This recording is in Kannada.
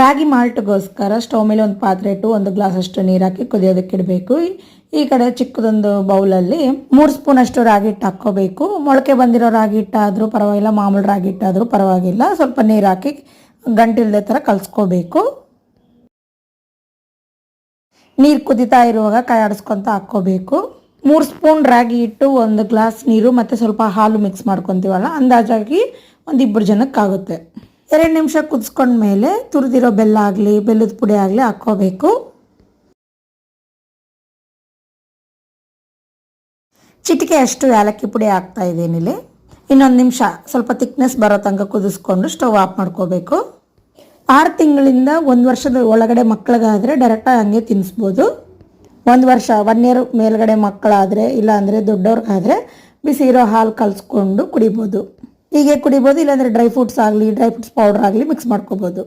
ರಾಗಿ ಮಾಲ್ಟ್ಗೋಸ್ಕರ ಸ್ಟವ್ ಮೇಲೆ ಒಂದು ಪಾತ್ರೆ ಇಟ್ಟು 1 ಗ್ಲಾಸ್ ಅಷ್ಟು ನೀರು ಹಾಕಿ ಕುದಿಯೋದಕ್ಕೆ ಇಡಬೇಕು. ಈ ಕಡೆ ಚಿಕ್ಕದೊಂದು ಬೌಲಲ್ಲಿ 3 ಸ್ಪೂನ್ ಅಷ್ಟು ರಾಗಿ ಹಿಟ್ಟು ಹಾಕ್ಕೋಬೇಕು. ಮೊಳಕೆ ಬಂದಿರೋ ರಾಗಿ ಹಿಟ್ಟಾದರೂ ಪರವಾಗಿಲ್ಲ, ಮಾಮೂಲು ರಾಗಿ ಹಿಟ್ಟಾದರೂ ಪರವಾಗಿಲ್ಲ. ಸ್ವಲ್ಪ ನೀರು ಹಾಕಿ ಗಂಟಿಲ್ದೇ ಥರ ಕಲಿಸ್ಕೋಬೇಕು. ನೀರು ಕುದಿತಾ ಇರುವಾಗ ಕೈ ಆಡಿಸ್ಕೊತ ಹಾಕ್ಕೋಬೇಕು. 3 ಸ್ಪೂನ್ ರಾಗಿ ಹಿಟ್ಟು, 1 ಗ್ಲಾಸ್ ನೀರು ಮತ್ತು ಸ್ವಲ್ಪ ಹಾಲು ಮಿಕ್ಸ್ ಮಾಡ್ಕೊತೀವಲ್ಲ, ಅಂದಾಜಾಗಿ ಒಂದು 2 ಜನಕ್ಕಾಗುತ್ತೆ. 2 ನಿಮಿಷ ಕುದಿಸ್ಕೊಂಡ್ಮೇಲೆ ತುರಿದಿರೋ ಬೆಲ್ಲ ಆಗಲಿ ಬೆಲ್ಲದ ಪುಡಿ ಆಗಲಿ ಹಾಕ್ಕೋಬೇಕು. ಚಿಟಿಕೆ ಅಷ್ಟು ಏಲಕ್ಕಿ ಪುಡಿ ಹಾಕ್ತಾ ಇದ್ದೇನಿಲ್ಲಿ. ಇನ್ನೊಂದು ನಿಮಿಷ ಸ್ವಲ್ಪ ಥಿಕ್ನೆಸ್ ಬರೋ ತನಕ ಕುದಿಸ್ಕೊಂಡು ಸ್ಟವ್ ಆಫ್ ಮಾಡ್ಕೋಬೇಕು. 6 ತಿಂಗಳಿಂದ 1 ವರ್ಷದ ಒಳಗಡೆ ಮಕ್ಕಳಿಗಾದರೆ ಡೈರೆಕ್ಟಾಗಿ ಹಂಗೆ ತಿನ್ನಿಸ್ಬೋದು. 1 ವರ್ಷ 1 ಇಯರ್ ಮೇಲ್ಗಡೆ ಮಕ್ಕಳಾದರೆ ಇಲ್ಲಾಂದರೆ ದೊಡ್ಡವ್ರಿಗಾದರೆ ಬಿಸಿ ಇರೋ ಹಾಲು ಕಲಿಸ್ಕೊಂಡು ಕುಡಿಬೋದು. ಹೀಗೆ ಕುಡಿಬೋದು, ಇಲ್ಲಾಂದರೆ ಡ್ರೈ ಫ್ರೂಟ್ಸ್ ಆಗಲಿ ಡ್ರೈ ಫ್ರೂಟ್ಸ್ ಪೌಡರ್ ಆಗಲಿ ಮಿಕ್ಸ್ ಮಾಡ್ಕೋಬೋದು.